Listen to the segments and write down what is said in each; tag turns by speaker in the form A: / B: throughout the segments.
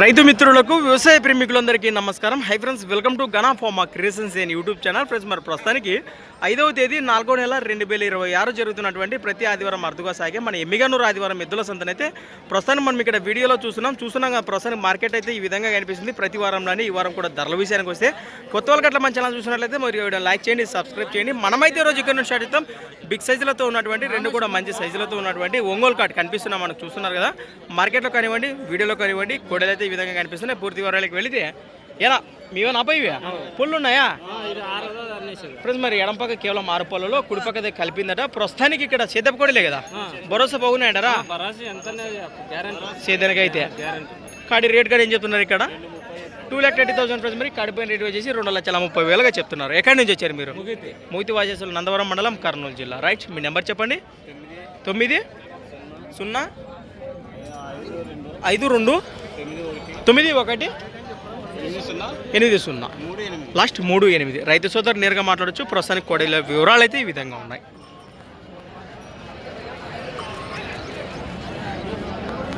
A: రైతు మిత్రులకు వ్యవసాయ ప్రేమికులందరికీ నమస్కారం. Hi friends, welcome to Gana pharma creations and YouTube channel. Friends, మరి ప్రస్తుతానికి 5వ తేదీ 4వ నెల 2026 జరుగుతున్నటువంటి ప్రతి ఆదివారం అరుదుగా సాగే మన ఎమ్మిగనూరు ఆదివారం ఎద్దుల సంతనైతే ప్రస్తుతానికి మనం ఇక్కడ వీడియోలో చూస్తున్నాం. ప్రస్తుతానికి మార్కెట్ అయితే ఈ విధంగా కనిపిస్తుంది. ప్రతి వారంలోనే ఈ వారం కూడా ధరల విషయానికి వస్తే కొత్త వాళ్ళకి అట్లా మన ఛానల్ చూసినట్లయితే మరి వీడియో లైక్ చేయండి, సబ్స్క్రైబ్ చేయండి. మనమైతే రోజు ఇక్కడ నుంచి స్టార్ట్ చేద్దాం. బిగ్ సైజులతో ఉన్నటువంటి రెండు కూడా మంచి సైజులతో ఉన్నటువంటి ఒంగోలు కార్డ్ కనిపిస్తున్నాం మనకు, చూస్తున్నారు కదా. మార్కెట్లో కానివ్వండి, వీడియోలో కానివ్వండి, కోడలైతే ఈ విధంగా కనిపిస్తున్నాయి. పూర్తి వివరాలకు వెళితే ఎలా మీవే అబ్బాయి పుల్లు ఉన్నాయా ఫ్రెండ్స్? మరి ఎడం పక్క కేవలం 6 పళ్ళలో, కుడి పక్క కలిపిందట. ప్రస్తుతానికి ఇక్కడ సేదపు కోడలే కదా, భరోసా బాగున్నాయడరా సేదానికి అయితే. కాడి రేట్ కాడ ఏం చెప్తున్నారు ఇక్కడ? 2,30,000 ఫ్రెండ్స్. మరి కాడిపోయిన రేట్ వచ్చేసి 2,30,30,000గా చెప్తున్నారు. ఎక్కడి నుంచి వచ్చారు మీరు? మూతి వాచేసులు, నందవరం మండలం, కర్నూలు జిల్లా. రైట్, మీ నెంబర్ చెప్పండి. 9509180 లాస్ట్ 38. రైతు సోదరు నేరుగా మాట్లాడచ్చు. ప్రస్తుతానికి కోడల వివరాలు అయితే ఈ విధంగా ఉన్నాయి.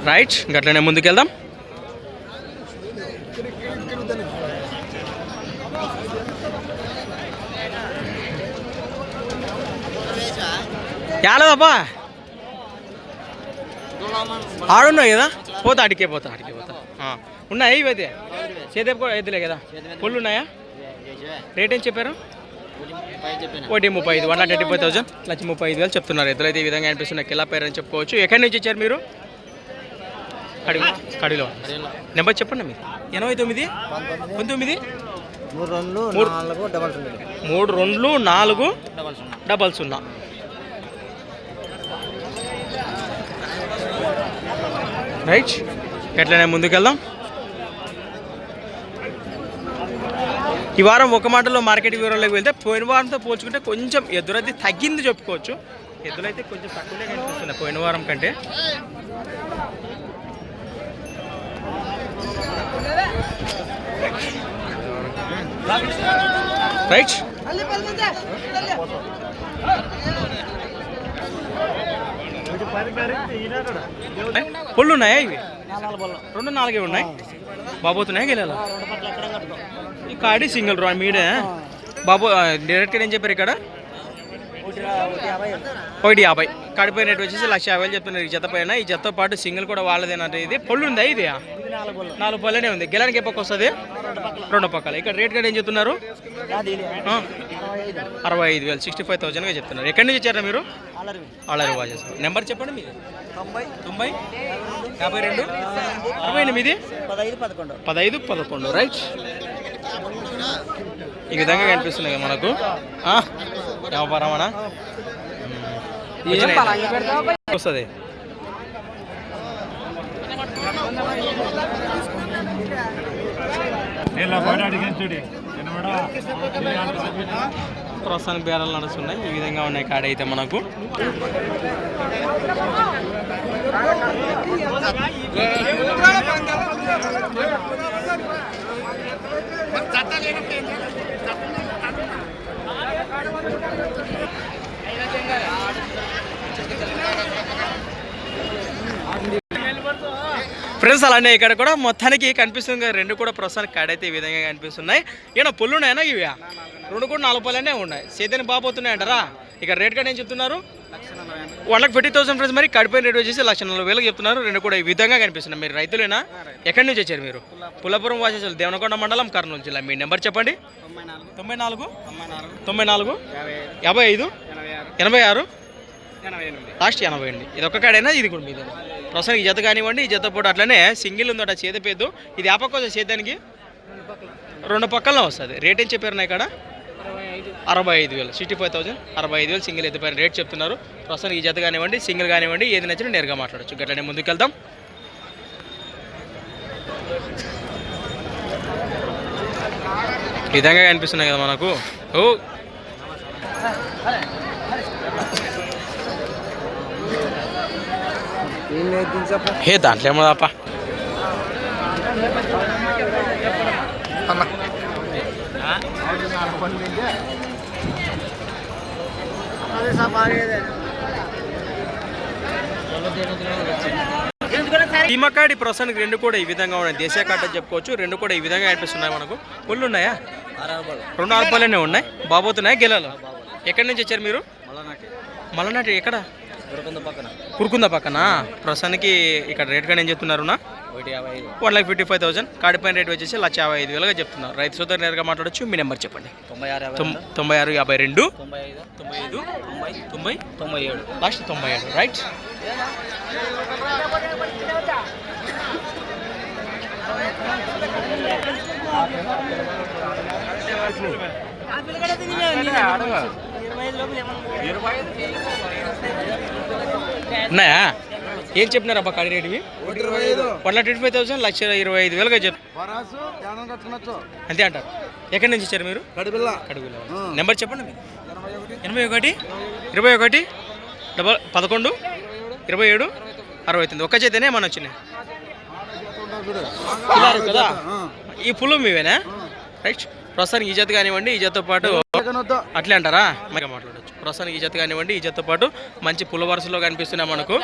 A: రైట్, గట్లనే ముందుకెళ్దాం. యాలదబ్బా ఆడున్నాయి కదా, పోతా అడికే పోతా ఉన్నాయి. ఇవైతే చేదేపు కూడా ఎద్దులే కదా, పుల్లు ఉన్నాయా? రేట్ ఏం చెప్పారు? 1,35,000 1,35,000 1,35,000 చెప్తున్నారు. ఎద్దులు అయితే ఈ విధంగా అనిపిస్తున్నాయి. కిలా పేరు అని చెప్పుకోవచ్చు. ఎక్కడి నుంచి వచ్చారు మీరు? కడిలో. నెంబర్ చెప్పండి మీరు. 89 19 32 400. రైట్, ఎట్లనే ముందుకెళ్దాం. ఈ వారం ఒక మాటలో మార్కెట్ వివరాలకు వెళ్తే పోయిన వారంతో పోల్చుకుంటే కొంచెం ఎద్దులైతే తగ్గింది చెప్పుకోవచ్చు. ఎద్దులైతే కొంచెం తక్కువనే కనిపిస్తున్నాయి పోయిన వారం కంటే. రైట్, పొళ్ళు ఉన్నాయా? ఇవి 2 4 ఉన్నాయి. బాబోతున్నాయా గెలా? ఈ కాడి సింగిల్ రా మీడే బాబు. డైరెక్ట్గా ఏం చెప్పారు ఇక్కడ? 1,50. కాడిపోయిన రేట్ వచ్చేసి 1,50,000 చెప్తున్నారు. ఈ జత పైన, ఈ జతతో పాటు సింగిల్ కూడా వాళ్ళదేనంటే. ఇది పొళ్ళు ఉందా? ఇది 4 పళ్ళనే ఉంది. గెలానికి ఏ పక్క వస్తుంది? 2 పక్కల. ఇక్కడ రేట్ కూడా ఏం చెప్తున్నారు? 65,000 65,000గా చెప్తున్నారు. ఎక్కడి నుంచి వచ్చారా మీరు? ఆలరి వాచెస్. నెంబర్ చెప్పండి మీరు. 90 52 68 15 11. రైట్, ఈ విధంగా కనిపిస్తున్నాయి మనకు. వ్యాపారమనా వస్తుంది. ప్రస్తుతానికి బేరాలు నడుస్తున్నాయి. ఈ విధంగా ఉన్నాయి కాడ అయితే మనకు. ఫ్రెండ్స్, అలానే ఇక్కడ కూడా మొత్తానికి కనిపిస్తుంది. రెండు కూడా ప్రస్తుతానికి కాడైతే ఈ విధంగా కనిపిస్తున్నాయి. ఏమన్నా పొల్లు ఉన్నాయన్నా? ఇవి 2 కూడా 4 పళ్ళనే ఉన్నాయి. సేద్యానికి బాగుపోతున్నాయంటారా? ఇక రేట్ కూడా ఏం చెప్తున్నారు? 1,50,000 ఫ్రెండ్స్. మరి కడిపోయిన రేట్ వచ్చేసి 1,40,000 చెప్తున్నారు. రెండు కూడా ఈ విధంగా కనిపిస్తున్నాయి. మీరు రైతులేనా? ఎక్కడి నుంచి వచ్చారు మీరు? పుల్లపురం వాసేసులు, దేవనకొండ మండలం, కర్నూలు జిల్లా. మీ నెంబర్ చెప్పండి. 94 94 55 86 లాస్ట్ 88. ఇది ఒక్క కాడైనా? ఇది కూడా మీద ప్రస్తుతానికి ఈ జత కానివ్వండి. ఈ జత పూట అట్లనే సింగిల్ ఉందట చేతపేద్దు. ఇది ఆ పక్క వస్తుంది సేద్యానికి 2 పక్కలనే వస్తుంది. రేట్ ఏం చెప్పారు ఇక్కడ? 65,000 65,000 65,000 సింగిల్ ఎత్తిపోయిన రేట్ చెప్తున్నారు. ప్రస్తుతానికి ఈ జత కానివ్వండి, సింగిల్ కానివ్వండి, ఏది నచ్చినా నేరుగా మాట్లాడచ్చు. గట్లనే ముందుకెళ్తాం. ఈ విధంగా కనిపిస్తున్నాయి కదా మనకు. దాంట్లో ఏమో తప్ప సీమకాడి ప్రస్తుతానికి రెండు కూడా ఈ విధంగా ఉన్నాయి. దేశీయ కాట చెప్పుకోవచ్చు. రెండు కూడా ఈ విధంగా కనిపిస్తున్నాయి మనకు. పుల్లు ఉన్నాయా? 2 ఆల్పాలనే ఉన్నాయి. బాబోతున్నాయా గెలాలు? ఎక్కడి నుంచి వచ్చారు మీరు? మలనాటి. ఎక్కడ? కురుకుంద పక్కన. ప్రస్తుతానికి ఇక్కడ రేట్ కానీ ఏం చెప్తున్నారు? 1,55,000. కాడిపైన రేట్ వచ్చేసి 1,55,000గా చెప్తున్నారు. రైతు సోదరు నేరుగా మాట్లాడచ్చు. మీ నెంబర్ చెప్పండి. 9652 95 90 97 లాస్ట్ 97. రైట్. ఉన్నాయా? ఏం చెప్పినారు అబ్బా కాడి రేటువి? 1,25,000 1,25,000గా చెప్ అంతే అంటారు. ఎక్కడి నుంచి ఇచ్చారు మీరు? కడుగుల. నెంబర్ చెప్పండి. 81 21 11 27 69. ఒక్క చేతనే ఏమన్నా వచ్చినాయి కదా? ఈ పులు మీవేనా? రైట్. ప్రస్తుతానికి ఈ జత కానివ్వండి, ఈ జతతో పాటు అట్లే అంటారా? మరి మాట్లాడచ్చు. ప్రస్తుతానికి ఈ జత కానివ్వండి, ఈ జతతో పాటు మంచి పుల్ల వరుసలో కనిపిస్తున్నాయి మనకు.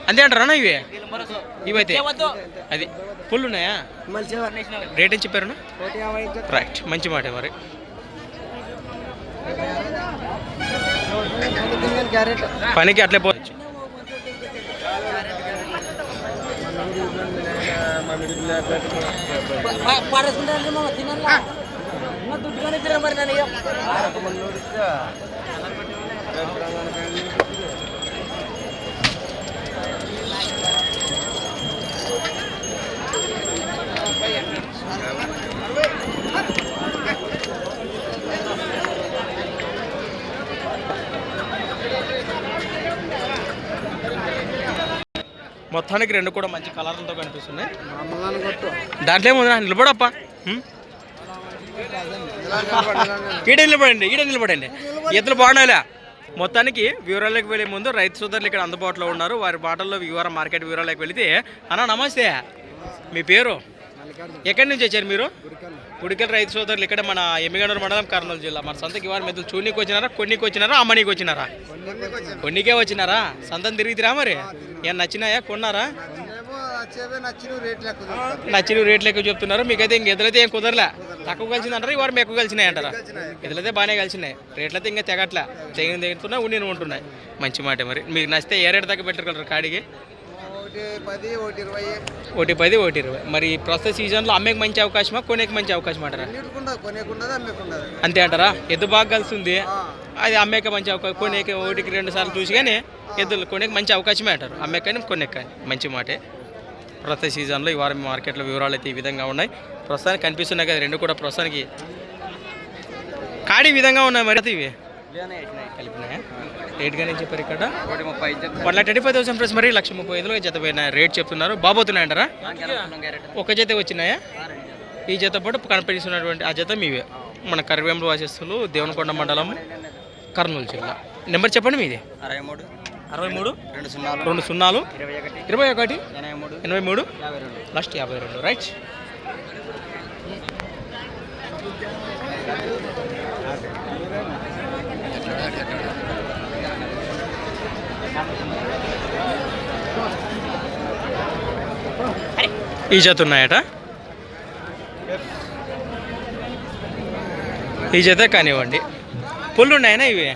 A: అంతే అంటారా ఇవి? ఇవైతే అది పుల్లు ఉన్నాయా? రేట్ ఏం చెప్పారు? రైట్. మంచి మాట. మరి పనికి అట్లే పోవచ్చు. మొత్తానికి రెండు కూడా మంచి కలర్లతో కనిపిస్తున్నాయి. దాంట్లో ఏముంది? నిలబడప్ప. ఈడ నిలబడండి. ఎద్దులు బాగున్నాయిలే. మొత్తానికి వివరాలకు వెళ్ళే ముందు రైతు సోదరులు ఇక్కడ అందుబాటులో ఉన్నారు. వారి మాటల్లో వివర మార్కెట్ వివరాలకు వెళితే, అన్న నమస్తే, మీ పేరు? ఎక్కడి నుంచి వచ్చారు మీరు? గుడికల్ రైతు సోదరులు ఇక్కడ మన ఎమ్మిగనూరు మండలం, కర్నూలు జిల్లా. మన సంతకి వారి మెద్దలు చూడనీకి వచ్చినారా, కొన్నికి వచ్చినారా, అమ్మనీకి వచ్చినారా? కొన్నికే వచ్చినారా? సంతం తిరిగితేరా? మరి ఏం నచ్చినాయా? కొన్నారా? నచ్చిన రేట్లు ఎక్కువ చెప్తున్నారు. మీకైతే ఇంక ఎదులైతే ఏం కుదరలే. తక్కువ కలిసింది అంటారా? ఇవాళ ఎక్కువ కలిసినాయి అంటారా? ఎదులైతే బాగానే కలిసినాయి. రేట్లయితే ఇంకా తెగట్లే. తెగుతున్నాయి, ఉండి ఉంటున్నాయి. మంచి మాట. మరి మీకు నచ్చితే ఏ రేటు దాకా పెట్టగలరు కాడికి? 110 120. మరి ప్రస్తుత సీజన్లో అమ్మేకి మంచి అవకాశమా, కొనేకి మంచి అవకాశం అంటారా? అంతే అంటారా? ఎద్దు బాగా కలిసింది, అది అమ్మేక మంచి అవకాశం. కొనేకి 1కి 2 సార్లు చూసి కానీ ఎద్దులు కొనేకి మంచి అవకాశమే అంటారు. అమ్మేక కానీ కొనేకి కానీ మంచి మాటే. ప్రస్తుత సీజన్లో ఈ వారం మార్కెట్లో వివరాలు అయితే ఈ విధంగా ఉన్నాయి. ప్రస్తుతానికి కనిపిస్తున్నాయి కదా రెండు కూడా. ప్రస్తుతానికి కాడి విధంగా ఉన్నాయి. మరి ఇవి కలిపినాయా? రేట్ కానీ చెప్పారు ఇక్కడ 1,35,000 ప్లస్. మరి 1,35,000 జత పోయిన రేట్ చెప్తున్నారు. బాబోతున్నాయి అంటారా? ఒక జత వచ్చినాయా? ఈ జత పాటు కనిపిస్తున్నటువంటి ఆ జత మీవే. మన కరివేంల వాసస్తులు, దేవనకొండ మండలం, కర్నూలు జిల్లా. నెంబర్ చెప్పండి మీది. 63 20 21 83 లాస్ట్ 52. రైట్. ఈ జత ఉన్నాయట. ఈ జత కానివ్వండి. పుల్లు ఉన్నాయనా? ఇవి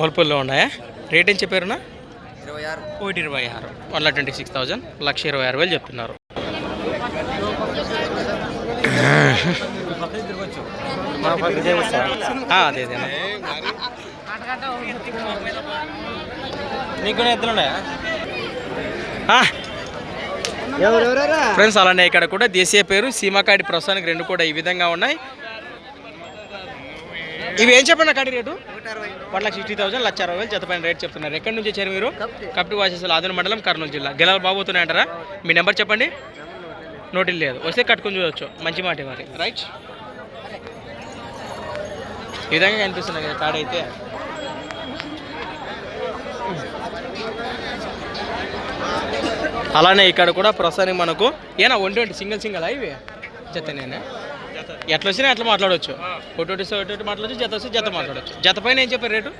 A: మలుపుల్లో ఉన్నాయా? రేట్ ఏం చెప్పారునా? 1,26. 1,26,000 1,26,000 చెప్తున్నారు. అదే నీకు కూడా ఎద్దులు ఉన్నాయా ఫ్రెండ్స్? అలానే ఇక్కడ కూడా దేశీయ పేరు సీమకాడి. ప్రస్తుతానికి రెండు కూడా ఈ విధంగా ఉన్నాయి. ఇవి ఏం చెప్పండి కాడి రేటు? 1,60,000 1,60,000 జత పైన రేట్ చెప్తున్నారు. ఎక్కడి నుంచి వచ్చారు మీరు? కప్టి వాసస్తులు, ఆదిన మండలం, కర్నూలు జిల్లా. గెలాలు బాబోతున్నాయి అంటారా? మీ నెంబర్ చెప్పండి. నోటిల్ లేదు, వస్తే కట్టుకుని చూడవచ్చు. మంచి మాట మరి. రైట్. ఈ విధంగా కనిపిస్తున్నాయి కదా కాడైతే. అలానే ఇక్కడ కూడా ప్రస్తుతానికి మనకు ఏనా 120 సింగిల్ ఇవి జతనేనా? ఎట్లా వచ్చినా అట్లా మాట్లాడవచ్చు. ఒకటి మాట్లాడచ్చు, జత వస్తే జత మాట్లాడవచ్చు. జత పైన ఏం చెప్పారు రేటు?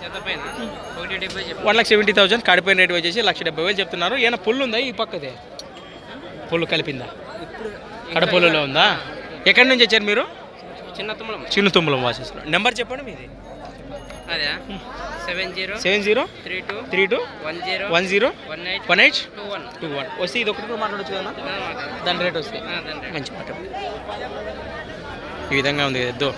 A: జత 1,70,000 కాడిపోయిన రేట్ వచ్చేసి 1,70,000 చెప్తున్నారు. ఏమైనా పుల్లు ఉందా ఈ పక్కదే? పుల్లు కలిపిందా? కడపుల్లులో ఉందా? ఎక్కడి నుంచి వచ్చారు మీరు? చిన్న తుమ్మలం వాసేస్తారు. నెంబర్ చెప్పండి మీది.
B: అదే
A: 703232101821 వస్తే ఇది ఒకటి మాట్లాడచ్చు కదా, దాని రేట్ వస్తే మంచి మాట. ఈ విధంగా ఉంది ఎద్దు.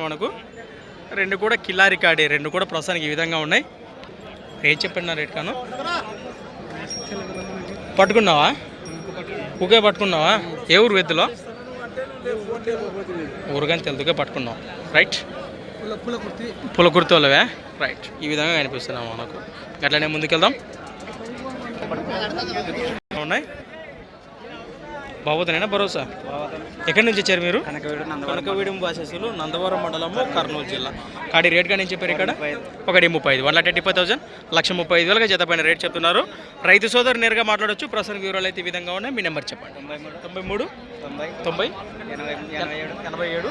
A: మనకు రెండు కూడా కిల్లారి కాడి, రెండు కూడా ప్రస్తుతానికి ఈ విధంగా ఉన్నాయి. ఏం చెప్పండి నా రేట్ కాను? పట్టుకున్నావా? ఊకే పట్టుకున్నావా? ఏ ఊరు వెద్దులో? ఊరుగాని తెలుదుకే పట్టుకున్నావు. రైట్, పులకుర్తోలవే. రైట్, ఈ విధంగా కనిపిస్తున్నాం మనకు. అట్లనే ముందుకెళ్దాం. ఉన్నాయి బాబోతనేనా భరోసా? ఎక్కడి నుంచి వచ్చారు మీరు? కనకవీడు వాసేసులు, నందవరం మండలము, కర్నూలు జిల్లా. కాడి రేట్ కానీ చెప్పారు ఇక్కడ 1,35,000 1,35,000 1,35,000 జత పైన రేట్ చెప్తున్నారు. రైతు సోదరు నేరుగా మాట్లాడవచ్చు. ప్రస్తుతం వివరాలు అయితే ఈ విధంగా ఉన్నాయి. మీ నెంబర్ చెప్పండి. 93 90 87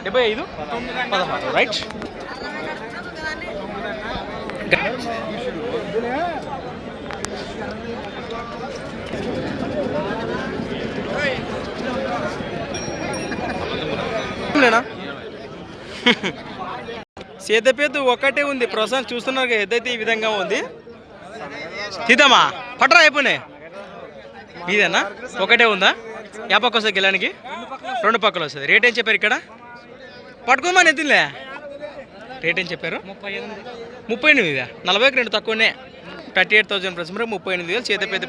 A: 75 16. రైట్, సేదపేద ఒకటే ఉంది ప్రస్తుతం చూస్తున్నారు. ఏదైతే ఈ విధంగా ఉంది. తీద్దామా? పట్టరా అయిపోయినాయి. ఇదేనా ఒకటే ఉందా? యా పక్క వస్తుంది గిలానికి? రెండు పక్కలు వస్తుంది. రేట్ ఏం చెప్పారు ఇక్కడ? పట్టుకోమని ఎత్తిలే. రేట్ ఏం చెప్పారు? 38,000. 40కి 2 తక్కువనే. 38,000 ప్లస్ మరి 38,000. చేతపేద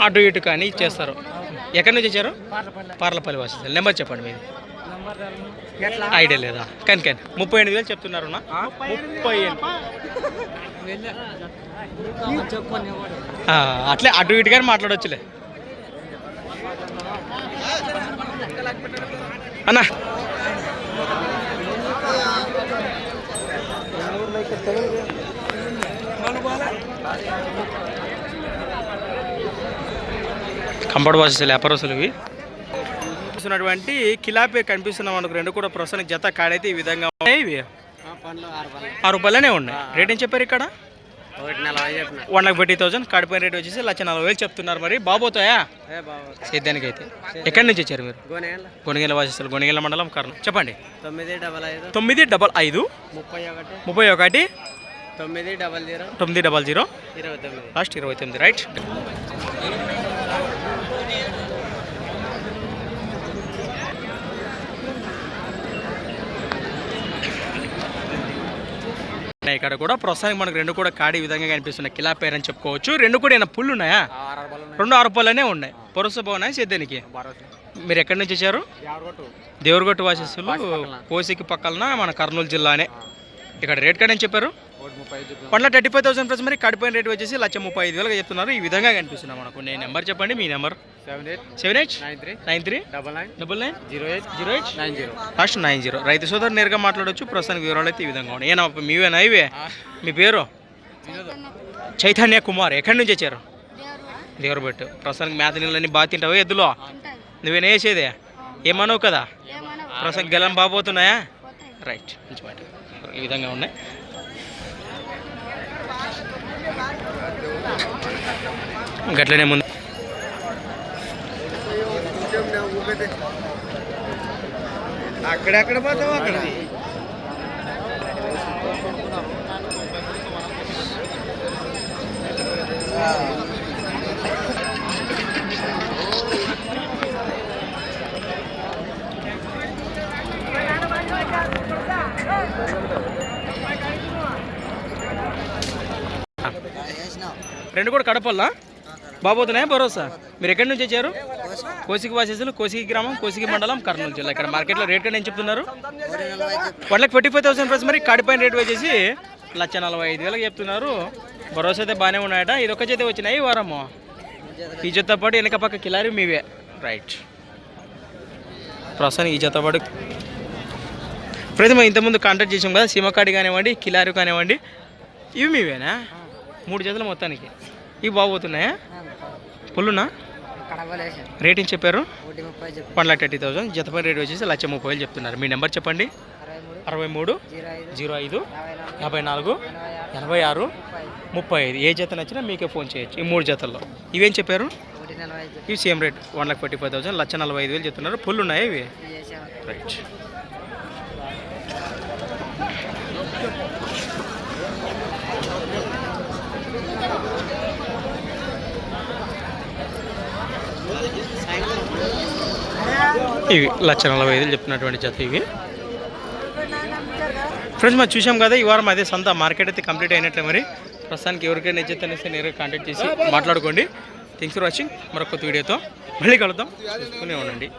A: అటు ఇటు కానీ ఇచ్చేస్తారు. ఎక్కడి నుంచి వచ్చారు? పార్లపల్లి వాసి. నెంబర్ చెప్పండి మీది. ఐడియా లేదా? కానీ 38,000 చెప్తున్నారు. 30,000 అట్లే అటు ఇటు కానీ మాట్లాడవచ్చులే అన్నా. కంపౌండ్ వాసెస్ వ్యాపారస్తులు ఇవి చూస్తున్నటువంటి కిలాపే కనిపిస్తున్నాం మనకు. రెండు కూడా ప్రస్తుతానికి జత కాడైతే ఈ విధంగా ఉన్నాయి. ఇవి 6 రూపాయలనే ఉన్నాయి. రేట్ ఏం చెప్పారు ఇక్కడ? 1,40,000 కాడిపోయిన రేట్ వచ్చేసి 1,40,000 చెప్తున్నారు. మరి బాబోతాయా సేద్యానికి అయితే? ఎక్కడి నుంచి వచ్చారు మీరు? గొనిగెల వాసిస్తులు, గొనిగెల మండలం, కర్నూలు. చెప్పండి. 955 31 900 లాస్ట్ 29. రైట్, ఇక్కడ కూడా ప్రస్తుతానికి మనకు రెండు కూడా కాడి విధంగా కనిపిస్తున్నాయి. కిలా పేరు అని చెప్పుకోవచ్చు. రెండు కూడా ఏమైనా పుల్లు ఉన్నాయా? 2 6 రూపాయలనే ఉన్నాయి. పొరుస బాగున్నాయి సేద్యానికి. మీరు ఎక్కడి నుంచి వచ్చారు? దేవరగొట్టు వాసిస్తులు, కోసికి పక్కన మన కర్నూలు జిల్లానే. ఇక్కడ రేట్ కార్డ్ ఏం చెప్పారు? 1,35,000 ప్లస్ మరి కాడిపోయిన రేట్ వచ్చేసి 1,35,000 చెప్తున్నారు. ఈ విధంగా కనిపిస్తున్నాం మనకు. నేను నెంబర్ చెప్పండి. మీ నెంబర్ 7893990808 లాస్ట్ 90. రైతు సోదరు నేరుగా మాట్లాడవచ్చు. ప్రస్తుతానికి వివరాలు అయితే ఈ విధంగా ఉన్నాయి. ఏనా మీవేనా ఇవే? మీ పేరు? చైతన్య కుమార్. ఎక్కడి నుంచి వచ్చారు? దేవరబెట్టు. ప్రస్తుతానికి మేత నీళ్ళని బాగా తింటావు ఎద్దులో? నువ్వేనా వేసేదే? ఏమన్నావు కదా? ప్రస్తుతానికి గెలం బాగుపోతున్నాయా? రైట్, మంచి మాట. ఈ విధంగా ఉన్నాయి. గట్లనే ముందు
B: అక్కడెక్కడ పోతావు అక్కడ.
A: రెండు కూడా కడపల్లా బాబోతున్నాయా భరోసా? మీరు ఎక్కడి నుంచి వచ్చారు? కోసికి వాసేసులు, కోసికి గ్రామం, కోసికి మండలం, కర్నూలు జిల్లా. ఇక్కడ మార్కెట్లో రేట్ కానీ ఏం చెప్తున్నారు? 1,45,000 ప్రైస్. మరి కాడిపైన రేట్ వచ్చేసి 1,45,000 చెప్తున్నారు. భరోసా అయితే బాగానే ఉన్నాయట. ఇది ఒక చేతే వచ్చినాయి ఈ వారము. ఈ జతతో పాటు వెనక పక్క కిలారి మీవే. రైట్, ప్రస్తుతానికి ఈ జతతో పాటు ఫ్రెండ్స్ మనం ఇంతకుముందు కాంటాక్ట్ చేసాం కదా, సీమకాడి కానివ్వండి, కిలారి కానివ్వండి, ఇవి మీవేనా? 3 జతలు మొత్తానికి. ఇవి బాగుపోతున్నాయా? పుల్లునా? రేట్ ఏం చెప్పారు? 1,30,000. జతపై రేట్ వచ్చేసి 1,30,000 చెప్తున్నారు. మీ నెంబర్ చెప్పండి. 63 05 54 86 35. ఏ జత నచ్చినా మీకే ఫోన్ చేయొచ్చు. ఈ 3 జతల్లో ఇవేం చెప్పారు? ఇవి సేమ్ రేట్ 1,45,000, 1,45,000 చెప్తున్నారు. పుల్లు ఉన్నాయా ఇవి? రైట్. ఇవి 1,40,000 చెప్తున్నటువంటి జత ఇవి. ఫ్రెండ్స్ మనం చూసాం కదా, ఈ వారం అదే సొంత మార్కెట్ అయితే కంప్లీట్ అయినట్లే. మరి ప్రస్తుతానికి ఎవరికైనా నచ్చితే నేరుగా కాంటాక్ట్ చేసి మాట్లాడుకోండి. Thanks for watching. మరొక కొత్త వీడియోతో మళ్ళీ కలుద్దాం. చూస్తూనే ఉండండి.